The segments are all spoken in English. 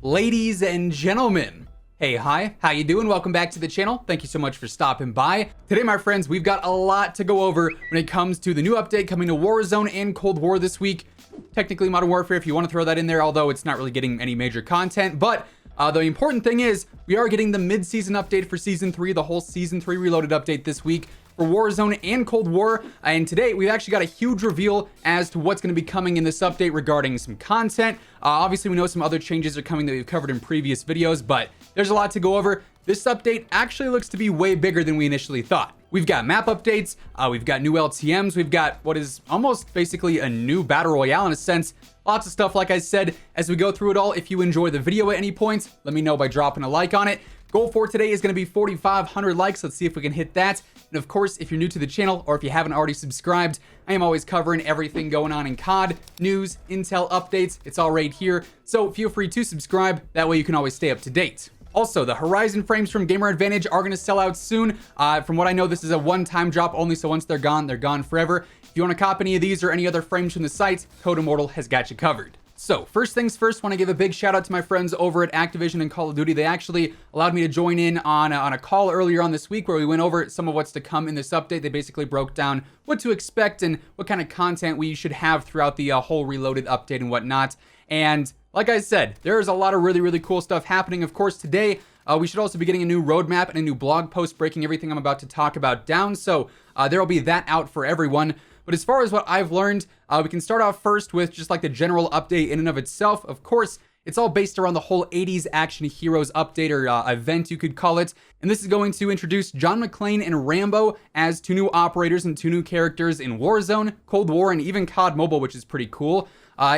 Ladies and gentlemen, hey, hi, how you doing? Welcome back to the channel. Thank you so much for stopping by. Today, my friends, we've got a lot to go over when it comes to the new update coming to Warzone and Cold War this week. Technically Modern Warfare, if you want to throw that in there, although it's not really getting any major content. But the important thing is we are getting the mid-season update for Season 3, the whole Season 3 Reloaded update this week for Warzone and Cold War. And today, we've actually got a huge reveal as to what's going to be coming in this update regarding some content. Obviously, we know some other changes are coming that we've covered in previous videos, but there's a lot to go over. This update actually looks to be way bigger than we initially thought. We've got map updates, we've got new LTMs, we've got what is almost basically a new battle royale in a sense. Lots of stuff, like I said, as we go through it all. If you enjoy the video at any point, let me know by dropping a like on it. Goal for today is going to be 4,500 likes. Let's see if we can hit that. And of course, if you're new to the channel or if you haven't already subscribed, I am always covering everything going on in COD, news, intel, updates. It's all right here. So feel free to subscribe. That way you can always stay up to date. Also, the Horizon frames from Gamer Advantage are going to sell out soon. From what I know, this is a one-time drop only, so once they're gone forever. If you want to cop any of these or any other frames from the site, WhosImmortal has got you covered. So, first things first, want to give a big shout out to my friends over at Activision and Call of Duty. They actually allowed me to join in on a call earlier on this week where we went over some of what's to come in this update. They basically broke down what to expect and what kind of content we should have throughout the whole Reloaded update and whatnot. And like I said, there's a lot of really cool stuff happening. Of course, today, we should also be getting a new roadmap and a new blog post breaking everything I'm about to talk about down. So there will be that out for everyone. But as far as what I've learned, we can start off first with just like the general update in and of itself. Of course, it's all based around the whole 80s action heroes update or event, you could call it. And this is going to introduce John McClane and Rambo as two new operators and two new characters in Warzone, Cold War, and even COD Mobile, which is pretty cool.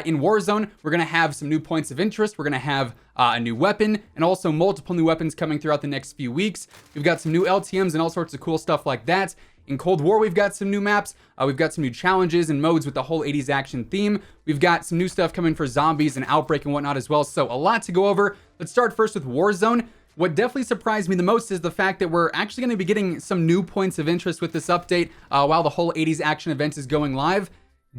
In Warzone, we're going to have some new points of interest. We're going to have a new weapon and also multiple new weapons coming throughout the next few weeks. We've got some new LTMs and all sorts of cool stuff like that. In Cold War, we've got some new maps. We've got some new challenges and modes with the whole 80s action theme. We've got some new stuff coming for zombies and Outbreak and whatnot as well. So a lot to go over. Let's start first with Warzone. What definitely surprised me the most is the fact that we're actually going to be getting some new points of interest with this update while the whole 80s action event is going live.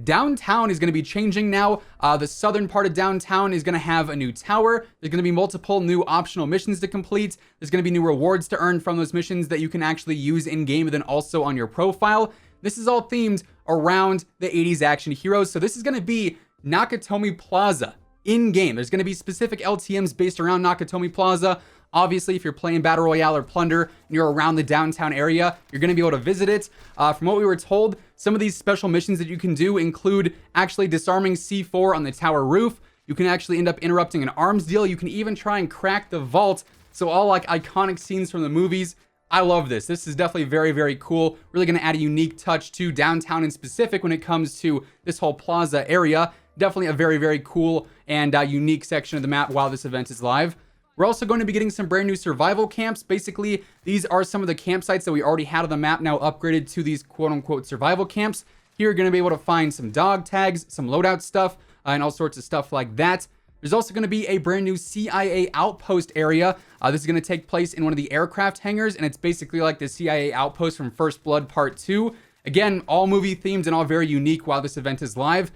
Downtown is going to be changing now. The southern part of downtown is going to have a new tower. There's going to be multiple new optional missions to complete. There's going to be new rewards to earn from those missions that you can actually use in game and then also on your profile. This is all themed around the 80s action heroes. So this is going to be Nakatomi Plaza in game. There's going to be specific LTMs based around Nakatomi Plaza. Obviously, if you're playing Battle Royale or Plunder and you're around the downtown area, you're going to be able to visit it. From what we were told, some of these special missions that you can do include actually disarming C4 on the tower roof. You can actually end up interrupting an arms deal. You can even try and crack the vault. So all like iconic scenes from the movies. I love this. This is definitely very cool. Really going to add a unique touch to downtown in specific when it comes to this whole plaza area. Definitely a very cool and unique section of the map while this event is live. We're also going to be getting some brand new survival camps. Basically, these are some of the campsites that we already had on the map now upgraded to these quote-unquote survival camps. Here you're going to be able to find some dog tags, some loadout stuff, and all sorts of stuff like that. There's also going to be a brand new CIA outpost area. This is going to take place in one of the aircraft hangars, and it's basically like the CIA outpost from First Blood Part 2. Again, all movie themed and all very unique while this event is live.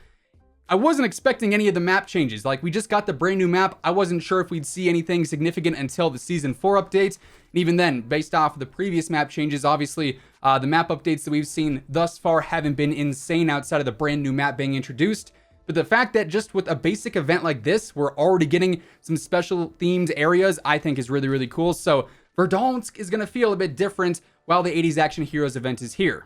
I wasn't expecting any of the map changes. Like, we just got the brand new map. I wasn't sure if we'd see anything significant until the Season 4 update. And even then, based off of the previous map changes, obviously, the map updates that we've seen thus far haven't been insane outside of the brand new map being introduced. But the fact that just with a basic event like this, we're already getting some special themed areas, I think is really cool. So, Verdansk is going to feel a bit different while the 80s Action Heroes event is here.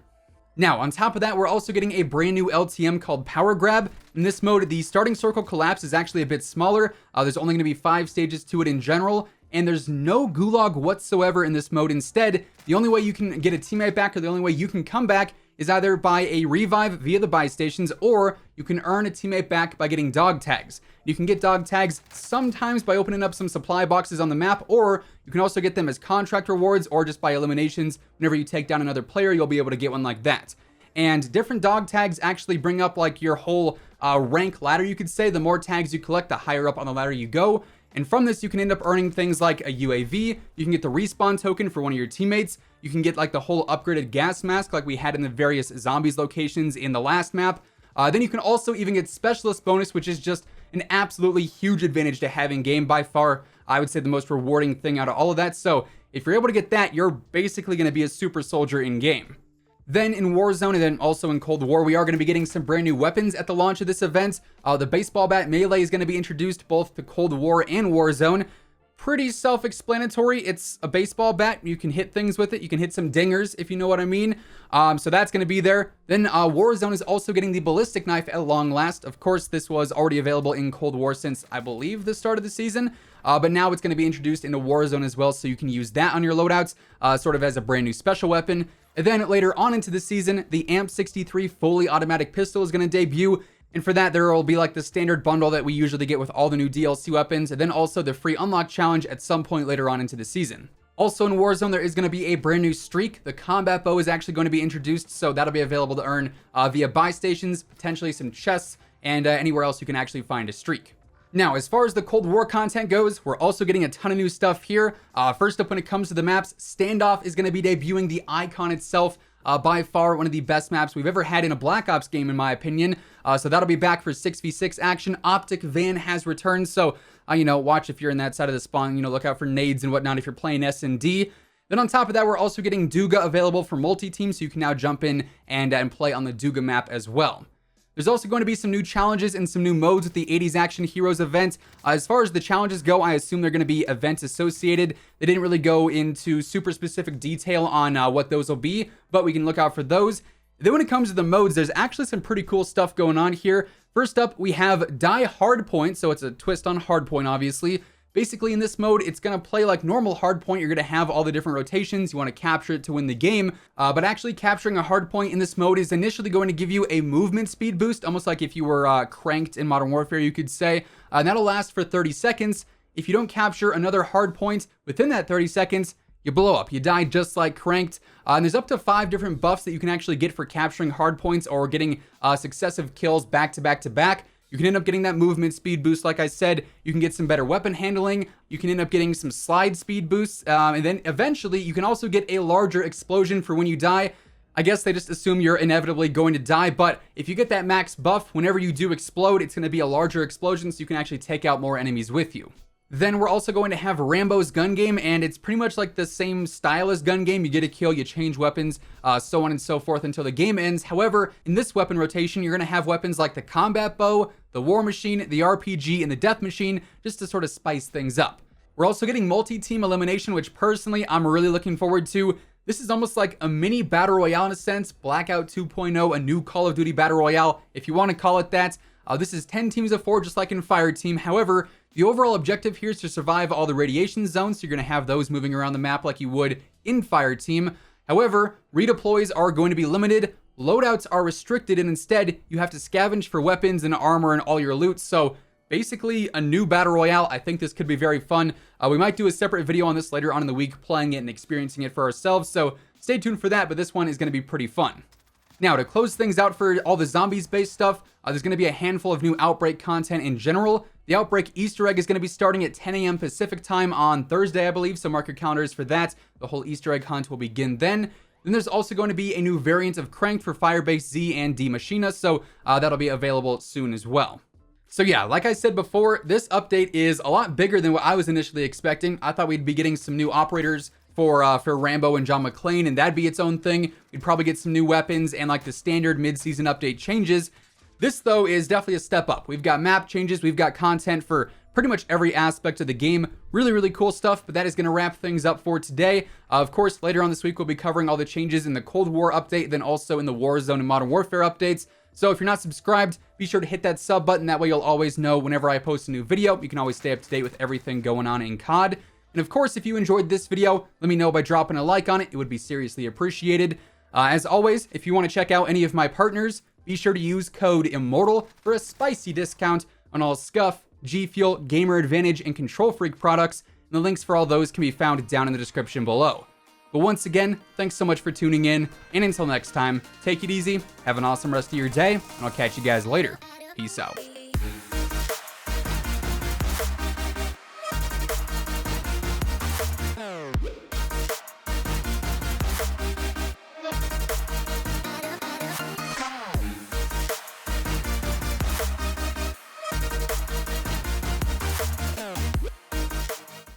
Now, on top of that, we're also getting a brand new LTM called Power Grab. In this mode, the starting circle collapse is actually a bit smaller. There's only going to be 5 stages to it in general, and there's no gulag whatsoever in this mode. Instead, the only way you can get a teammate back or the only way you can come back is either by a revive via the buy stations, or you can earn a teammate back by getting dog tags. You can get dog tags sometimes by opening up some supply boxes on the map, or you can also get them as contract rewards or just by eliminations. Whenever you take down another player, you'll be able to get one like that. And different dog tags actually bring up like your whole rank ladder, you could say. The more tags you collect, the higher up on the ladder you go. And from this, you can end up earning things like a UAV. You can get the respawn token for one of your teammates. You can get like the whole upgraded gas mask like we had in the various zombies locations in the last map. Then you can also even get specialist bonus, which is just an absolutely huge advantage to have in game. By far, I would say the most rewarding thing out of all of that. So if you're able to get that, you're basically going to be a super soldier in game. Then in Warzone and then also in Cold War, we are going to be getting some brand new weapons at the launch of this event. The baseball bat melee is going to be introduced both to Cold War and Warzone. Pretty self-explanatory. It's a baseball bat. You can hit things with it. You can hit some dingers, if you know what I mean. So that's going to be there. Then Warzone is also getting the ballistic knife at long last. Of course, this was already available in Cold War since, I believe, the start of the season. But now it's going to be introduced into Warzone as well, so you can use that on your loadouts, sort of as a brand new special weapon. And then later on into the season, the AMP-63 fully automatic pistol is going to debut. And for that, there will be like the standard bundle that we usually get with all the new DLC weapons, and then also the free unlock challenge at some point later on into the season. Also in Warzone, there is going to be a brand new streak. The combat bow is actually going to be introduced, so that'll be available to earn via buy stations, potentially some chests, and anywhere else you can actually find a streak. Now, as far as the Cold War content goes, we're also getting a ton of new stuff here. First up, when it comes to the maps, Standoff is going to be debuting the icon itself. By far one of the best maps we've ever had in a Black Ops game, in my opinion. So that'll be back for 6v6 action. Optic Van has returned, so watch if you're in that side of the spawn. Look out for nades and whatnot if you're playing S&D. Then on top of that, we're also getting Duga available for multi-team, so you can now jump in and play on the Duga map as well. There's also going to be some new challenges and some new modes with the 80s Action Heroes event. As far as the challenges go, I assume they're going to be event associated. They didn't really go into super specific detail on what those will be, but we can look out for those. Then when it comes to the modes, there's actually some pretty cool stuff going on here. First up, we have Die Hardpoint, so it's a twist on Hardpoint, obviously. Basically, in this mode, it's going to play like normal Hardpoint. You're going to have all the different rotations. You want to capture it to win the game. But actually capturing a Hardpoint in this mode is initially going to give you a movement speed boost, almost like if you were cranked in Modern Warfare, you could say. And that'll last for 30 seconds. If you don't capture another Hardpoint within that 30 seconds, you blow up. You die just like cranked. And there's up to 5 different buffs that you can actually get for capturing Hardpoints or getting successive kills back to back to back. You can end up getting that movement speed boost, like I said. You can get some better weapon handling. You can end up getting some slide speed boosts. And then eventually, you can also get a larger explosion for when you die. I guess they just assume you're inevitably going to die. But if you get that max buff, whenever you do explode, it's going to be a larger explosion, so you can actually take out more enemies with you. Then we're also going to have Rambo's gun game, and it's pretty much like the same style as gun game. You get a kill, you change weapons, so on and so forth until the game ends. However, in this weapon rotation, you're going to have weapons like the combat bow, the war machine, the RPG, and the death machine, just to sort of spice things up. We're also getting multi-team elimination, which personally I'm really looking forward to. This is almost like a mini battle royale in a sense. Blackout 2.0, a new Call of Duty battle royale, if you want to call it that. This is 10 teams of 4, just like in Fireteam. However, the overall objective here is to survive all the radiation zones, so you're going to have those moving around the map like you would in Fireteam. However, redeploys are going to be limited, loadouts are restricted, and instead, you have to scavenge for weapons and armor and all your loot. So basically, a new battle royale. I think this could be very fun. We might do a separate video on this later on in the week, playing it and experiencing it for ourselves, so stay tuned for that, but this one is going to be pretty fun. Now, to close things out for all the zombies-based stuff, there's going to be a handful of new Outbreak content in general. The Outbreak Easter egg is going to be starting at 10 a.m. Pacific time on Thursday, I believe, so mark your calendars for that. The whole Easter egg hunt will begin then. Then there's also going to be a new variant of Crank for Firebase Z and D Machina, so that'll be available soon as well. So yeah, like I said before, this update is a lot bigger than what I was initially expecting. I thought we'd be getting some new operators for Rambo and John McClane, and that'd be its own thing. We'd probably get some new weapons and like the standard mid-season update changes. This, though, is definitely a step up. We've got map changes, we've got content for pretty much every aspect of the game. Really, really cool stuff, but that is going to wrap things up for today. Of course, later on this week, we'll be covering all the changes in the Cold War update, then also in the Warzone and Modern Warfare updates. So if you're not subscribed, be sure to hit that sub button. That way you'll always know whenever I post a new video. You can always stay up to date with everything going on in COD. And of course, if you enjoyed this video, let me know by dropping a like on it. It would be seriously appreciated. As always, if you want to check out any of my partners, be sure to use code WhosImmortal for a spicy discount on all Scuff, G Fuel, Gamer Advantage, and Control Freak products. And the links for all those can be found down in the description below. But once again, thanks so much for tuning in. And until next time, take it easy, have an awesome rest of your day, and I'll catch you guys later. Peace out.